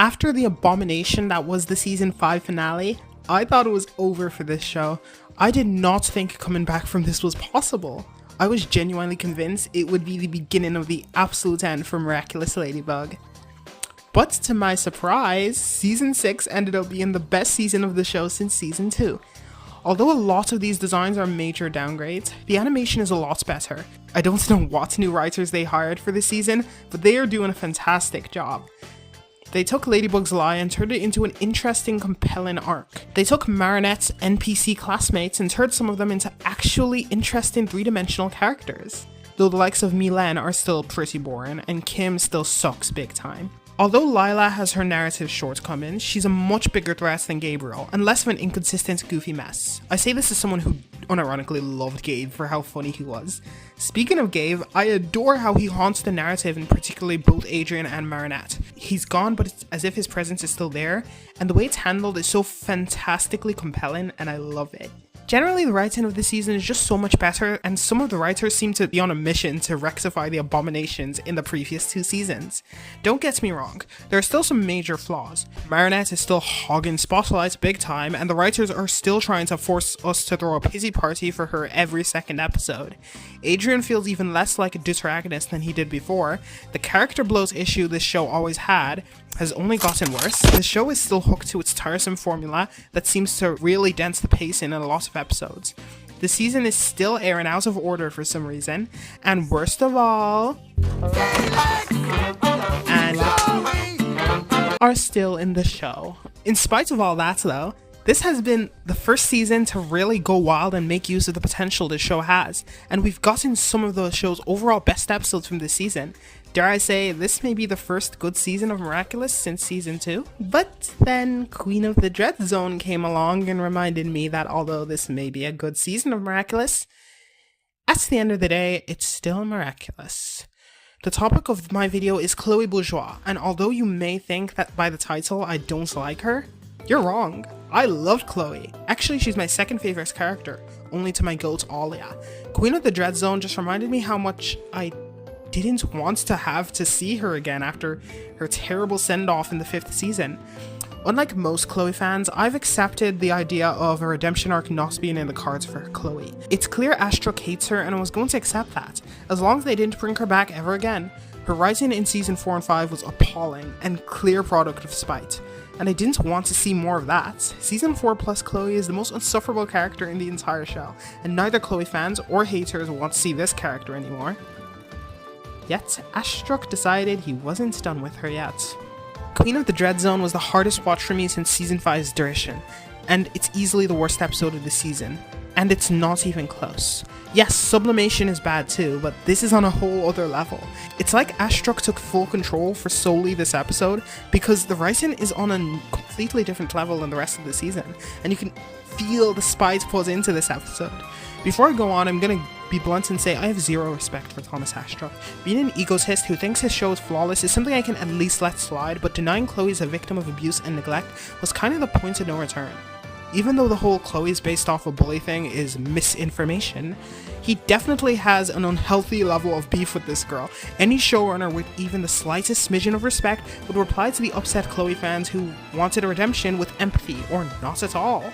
After the abomination that was the season 5 finale, I thought it was over for this show. I did not think coming back from this was possible. I was genuinely convinced it would be the beginning of the absolute end for Miraculous Ladybug. But to my surprise, season 6 ended up being the best season of the show since season 2. Although a lot of these designs are major downgrades, the animation is a lot better. I don't know what new writers they hired for this season, but they are doing a fantastic job. They took Ladybug's lie and turned it into an interesting, compelling arc. They took Marinette's NPC classmates and turned some of them into actually interesting three-dimensional characters. Though the likes of Milen are still pretty boring, and Kim still sucks big time. Although Lila has her narrative shortcomings, she's a much bigger threat than Gabriel, and less of an inconsistent, goofy mess. I say this as someone who unironically loved Gabe for how funny he was. Speaking of Gabe, I adore how he haunts the narrative in particularly both Adrien and Marinette. He's gone, but it's as if his presence is still there, and the way it's handled is so fantastically compelling, and I love it. Generally, the writing of the season is just so much better, and some of the writers seem to be on a mission to rectify the abominations in the previous 2 seasons. Don't get me wrong, there are still some major flaws. Marinette is still hogging spotlights big time, and the writers are still trying to force us to throw a pity party for her every second episode. Adrien feels even less like a deuteragonist than he did before. The character bloat issue this show always had has only gotten worse. The show is still hooked to its tiresome formula that seems to really dent the pacing in a lot of episodes. The season is still airing out of order for some reason, and worst of all, and are still in the show. In spite of all that though, this has been the first season to really go wild and make use of the potential the show has, and we've gotten some of the show's overall best episodes from this season. Dare I say, this may be the first good season of Miraculous since season 2? But then Queen of the Dread Zone came along and reminded me that although this may be a good season of Miraculous, at the end of the day, it's still Miraculous. The topic of my video is Chloé Bourgeois, and although you may think that by the title I don't like her, you're wrong. I loved Chloe. Actually, she's my second favorite character, only to my goat Alia. Queen of the Dread Zone just reminded me how much I didn't want to have to see her again after her terrible send-off in the 5th season. Unlike most Chloe fans, I've accepted the idea of a redemption arc not being in the cards for Chloe. It's clear Astruc hates her, and I was going to accept that, as long as they didn't bring her back ever again. Her writing in season 4 and 5 was appalling, and clear product of spite, and I didn't want to see more of that. Season 4 plus Chloe is the most insufferable character in the entire show, and neither Chloe fans or haters want to see this character anymore. Yet, Astruc decided he wasn't done with her yet. Queen of the Dread Zone was the hardest watch for me since season 5's duration, and it's easily the worst episode of the season. And it's not even close. Yes, sublimation is bad too, but this is on a whole other level. It's like Astruc took full control for solely this episode, because the writing is on a completely different level than the rest of the season, and you can feel the spite put into this episode. Before I go on, I'm gonna be blunt and say I have zero respect for Thomas Astruc. Being an egotist who thinks his show is flawless is something I can at least let slide, but denying Chloe is a victim of abuse and neglect was kind of the point of no return. Even though the whole Chloe's based off a bully thing is misinformation, he definitely has an unhealthy level of beef with this girl. Any showrunner with even the slightest smidgen of respect would reply to the upset Chloe fans who wanted a redemption with empathy, or not at all.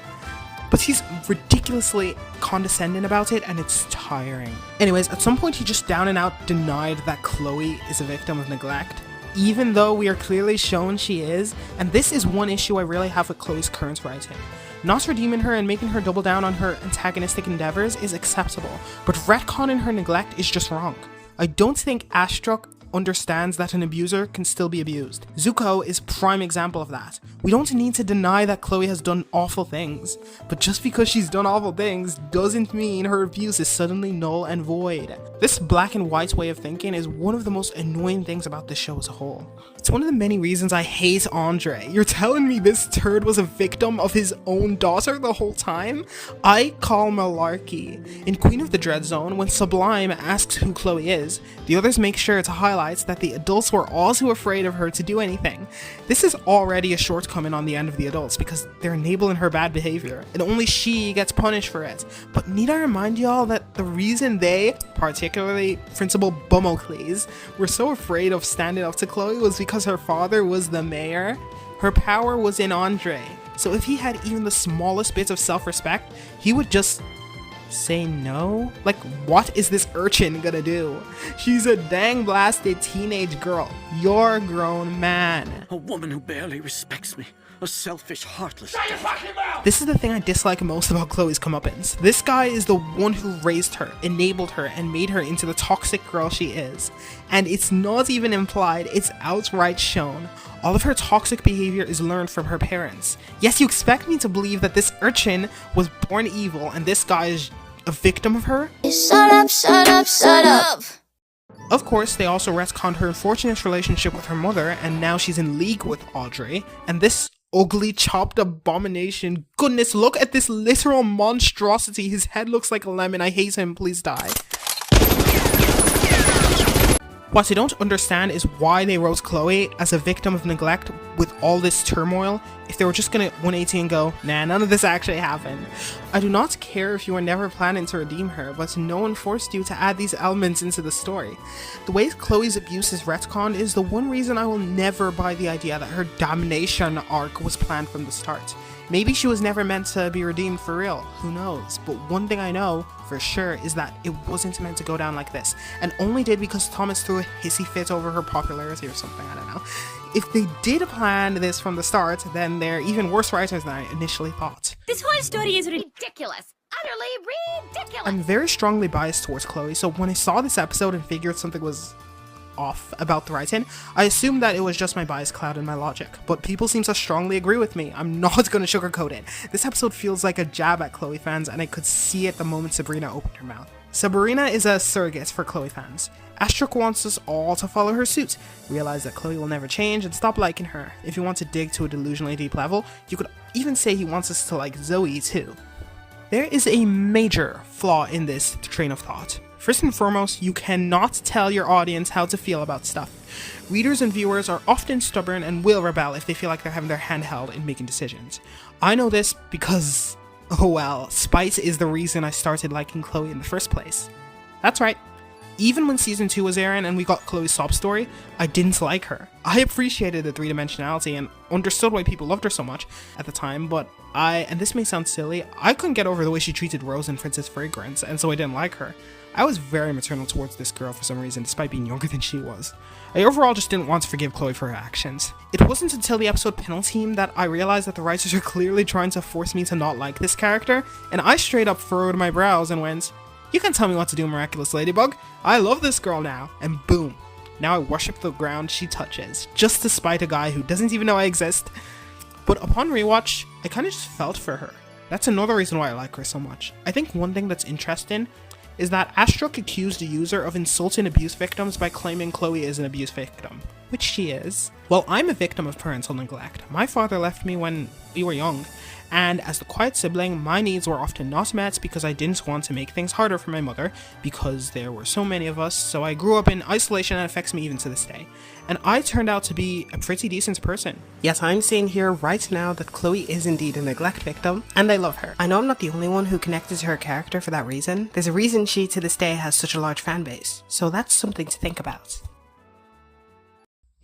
But he's ridiculously condescending about it, and it's tiring. Anyways, at some point he just down and out denied that Chloe is a victim of neglect, even though we are clearly shown she is, and this is one issue I really have with Chloe's current writing. Not redeeming her and making her double down on her antagonistic endeavors is acceptable, but retconning her neglect is just wrong. I don't think Astruc understands that an abuser can still be abused. Zuko is prime example of that. We don't need to deny that Chloe has done awful things, but just because she's done awful things doesn't mean her abuse is suddenly null and void. This black and white way of thinking is one of the most annoying things about this show as a whole. It's one of the many reasons I hate Andre. You're telling me this turd was a victim of his own daughter the whole time? I call malarkey. In Queen of the Dread Zone, when Sublime asks who Chloe is, the others make sure to highlight that the adults were all too afraid of her to do anything. This is already a shortcoming on the end of the adults because they're enabling her bad behavior, and only she gets punished for it. But need I remind y'all that the reason they, particularly Principal Bumocles, were so afraid of standing up to Chloe was because her father was the mayor? Her power was in Andre. So if he had even the smallest bit of self-respect, he would just say no? Like, what is this urchin gonna do? She's a dang blasted teenage girl. You're a grown man. A woman who barely respects me. A selfish, heartless... This is the thing I dislike most about Chloe's comeuppance. This guy is the one who raised her, enabled her, and made her into the toxic girl she is. And it's not even implied, it's outright shown. All of her toxic behavior is learned from her parents. Yes, you expect me to believe that this urchin was born evil and this guy is a victim of her? Shut up, shut up, shut up! Of course, they also retconned her unfortunate relationship with her mother, and now she's in league with Audrey. And this ugly chopped abomination, goodness, look at this literal monstrosity. His head looks like a lemon. I hate him, please die. What I don't understand is why they wrote Chloe as a victim of neglect with all this turmoil if they were just gonna 180 and go, nah, none of this actually happened. I do not care if you were never planning to redeem her, but no one forced you to add these elements into the story. The way Chloe's abuse is retconned is the one reason I will never buy the idea that her damnation arc was planned from the start. Maybe she was never meant to be redeemed for real, who knows, but one thing I know for sure is that it wasn't meant to go down like this, and only did because Thomas threw a hissy fit over her popularity or something, I don't know. If they did plan this from the start, then they're even worse writers than I initially thought. This whole story is ridiculous. Utterly ridiculous. I'm very strongly biased towards Chloe, so when I saw this episode and figured something was off about the writing, I assumed that it was just my bias cloud and my logic, but people seem to strongly agree with me. I'm not gonna sugarcoat it. This episode feels like a jab at Chloe fans, and I could see it the moment Sabrina opened her mouth. Sabrina is a surrogate for Chloe fans. Astruc wants us all to follow her suit, realize that Chloe will never change, and stop liking her. If you want to dig to a delusionally deep level, you could even say he wants us to like Zoe too. There is a major flaw in this train of thought. First and foremost, you cannot tell your audience how to feel about stuff. Readers and viewers are often stubborn and will rebel if they feel like they're having their hand held in making decisions. I know this because, oh well, spite is the reason I started liking Chloe in the first place. That's right. Even when season 2 was airing and we got Chloe's sob story, I didn't like her. I appreciated the three-dimensionality and understood why people loved her so much at the time, but and this may sound silly, I couldn't get over the way she treated Rose and Princess Fragrance, and so I didn't like her. I was very maternal towards this girl for some reason, despite being younger than she was. I overall just didn't want to forgive Chloe for her actions. It wasn't until the episode penultime that I realized that the writers are clearly trying to force me to not like this character, and I straight up furrowed my brows and went, "You can tell me what to do, Miraculous Ladybug. I love this girl now." And boom, now I worship the ground she touches, just to spite a guy who doesn't even know I exist. But upon rewatch, I kind of just felt for her. That's another reason why I like her so much. I think one thing that's interesting is that Astruc accused a user of insulting abuse victims by claiming Chloe is an abuse victim, which she is. Well, I'm a victim of parental neglect. My father left me when we were young, and as the quiet sibling, my needs were often not met because I didn't want to make things harder for my mother because there were so many of us, so I grew up in isolation and it affects me even to this day. And I turned out to be a pretty decent person. Yet I'm saying here right now that Chloe is indeed a neglect victim, and I love her. I know I'm not the only one who connected to her character for that reason. There's a reason she to this day has such a large fan base, so that's something to think about.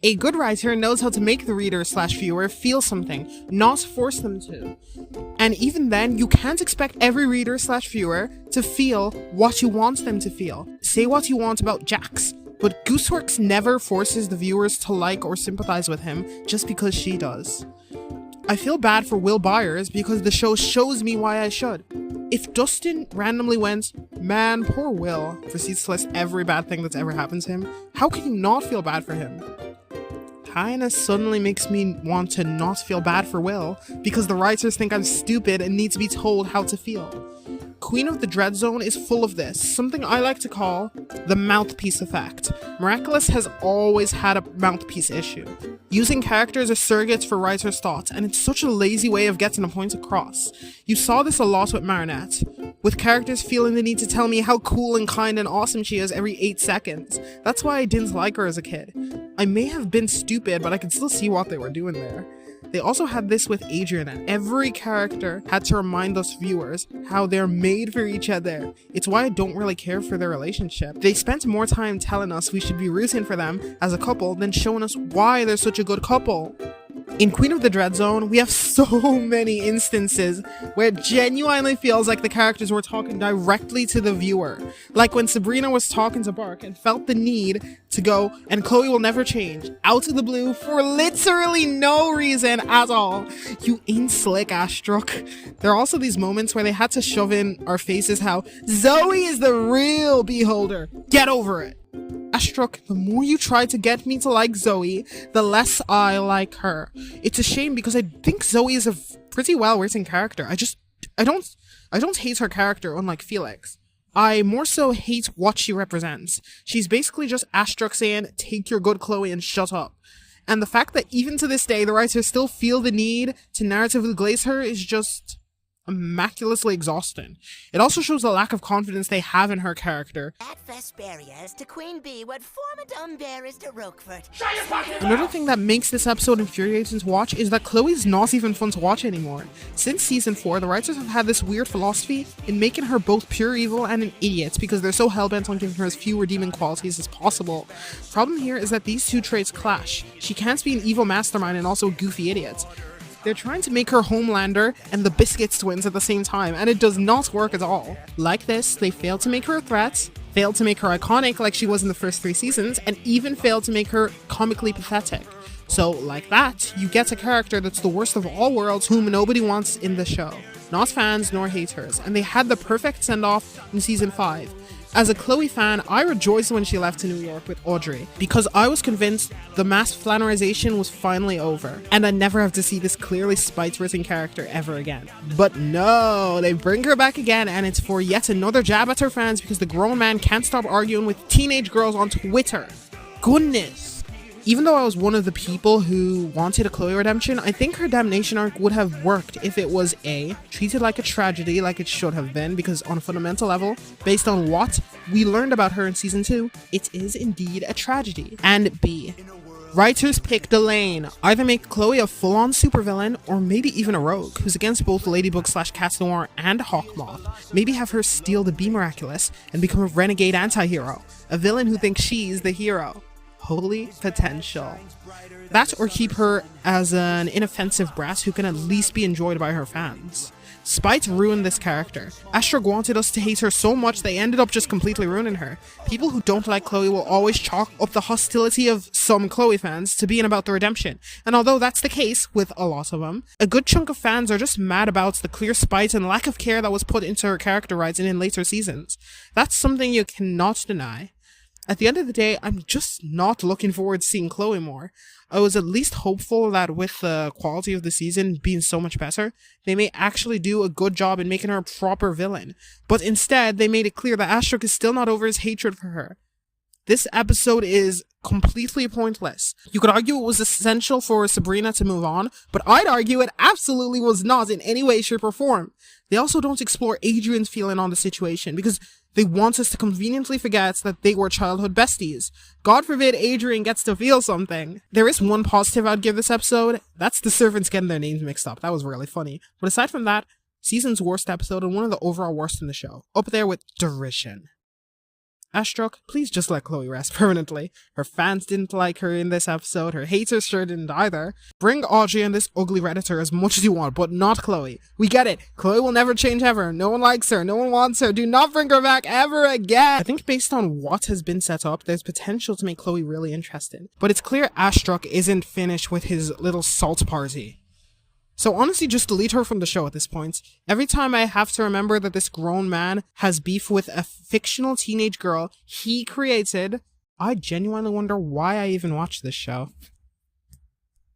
A good writer knows how to make the reader/viewer feel something, not force them to. And even then, you can't expect every reader/viewer to feel what you want them to feel. Say what you want about Jax, but Gooseworks never forces the viewers to like or sympathize with him just because she does. I feel bad for Will Byers because the show shows me why I should. If Dustin randomly went, "Man, poor Will," proceeds to list every bad thing that's ever happened to him, how can you not feel bad for him? Kinda suddenly makes me want to not feel bad for Will, because the writers think I'm stupid and need to be told how to feel. Queen of the Dread Zone is full of this, something I like to call the mouthpiece effect. Miraculous has always had a mouthpiece issue, using characters as surrogates for writers' thoughts, and it's such a lazy way of getting a point across. You saw this a lot with Marinette, with characters feeling the need to tell me how cool and kind and awesome she is every 8 seconds. That's why I didn't like her as a kid. I may have been stupid, but I can still see what they were doing there. They also had this with Adrian, and every character had to remind us viewers how they're made for each other. It's why I don't really care for their relationship. They spent more time telling us we should be rooting for them as a couple than showing us why they're such a good couple. In Queen of the Dread Zone, we have so many instances where it genuinely feels like the characters were talking directly to the viewer. Like when Sabrina was talking to Bark and felt the need to go, and Chloe will never change, out of the blue for literally no reason at all. You ain't slick, Astruck. There are also these moments where they had to shove in our faces how Zoe is the real beholder. Get over it. Astruck, the more you try to get me to like Zoe, the less I like her. It's a shame because I think Zoe is a pretty well-written character. I don't hate her character, unlike Felix. I more so hate what she represents. She's basically just Astruck saying, take your good Chloe and shut up. And the fact that even to this day, the writers still feel the need to narratively glaze her is just immaculatively exhausting. It also shows the lack of confidence they have in her character. At Vesperia is to Queen Bee what Formidum Bear is to Roquefort. Another thing that makes this episode infuriating to watch is that Chloe's not even fun to watch anymore. Since season 4, the writers have had this weird philosophy in making her both pure evil and an idiot because they're so hellbent on giving her as few redeeming qualities as possible. Problem here is that these two traits clash. She can't be an evil mastermind and also a goofy idiot. They're trying to make her Homelander and the Biscuits twins at the same time, and it does not work at all. Like this, they failed to make her a threat, failed to make her iconic like she was in the first 3 seasons, and even failed to make her comically pathetic. So, like that, you get a character that's the worst of all worlds whom nobody wants in the show. Not fans nor haters, and they had the perfect send-off in season 5. As a Chloe fan, I rejoiced when she left to New York with Audrey because I was convinced the mass flannerization was finally over and I'd never have to see this clearly spite-written character ever again. But no, they bring her back again and it's for yet another jab at her fans because the grown man can't stop arguing with teenage girls on Twitter. Goodness. Even though I was one of the people who wanted a Chloe redemption, I think her damnation arc would have worked if it was A, treated like a tragedy like it should have been, because on a fundamental level, based on what we learned about her in season 2, it is indeed a tragedy. And B, writers picked a lane. Either make Chloe a full-on supervillain, or maybe even a rogue, who's against both Ladybug/Cat Noir and Hawkmoth. Maybe have her steal the Be Miraculous and become a renegade anti-hero, a villain who thinks she's the hero. Holy potential. That or keep her as an inoffensive brat who can at least be enjoyed by her fans. Spite ruined this character. Astruck wanted us to hate her so much they ended up just completely ruining her. People who don't like Chloe will always chalk up the hostility of some Chloe fans to being about the redemption. And although that's the case with a lot of them, a good chunk of fans are just mad about the clear spite and lack of care that was put into her character writing in later seasons. That's something you cannot deny. At the end of the day, I'm just not looking forward to seeing Chloe more. I was at least hopeful that with the quality of the season being so much better, they may actually do a good job in making her a proper villain. But instead, they made it clear that Astruck is still not over his hatred for her. This episode is completely pointless. You could argue it was essential for Sabrina to move on, but I'd argue it absolutely was not in any way, shape, or form. They also don't explore Adrian's feeling on the situation because they want us to conveniently forget that they were childhood besties. God forbid Adrian gets to feel something. There is one positive I'd give this episode. That's the servants getting their names mixed up. That was really funny. But aside from that, season's worst episode and one of the overall worst in the show. Up there with derision. Astruck, please just let Chloe rest permanently. Her fans didn't like her in this episode, her haters sure didn't either. Bring Audrey and this ugly Redditor as much as you want, but not Chloe. We get it. Chloe will never change ever. No one likes her. No one wants her. Do not bring her back ever again. I think based on what has been set up, there's potential to make Chloe really interesting. But it's clear Astruck isn't finished with his little salt party. So honestly, just delete her from the show at this point. Every time I have to remember that this grown man has beef with a fictional teenage girl he created, I genuinely wonder why I even watch this show.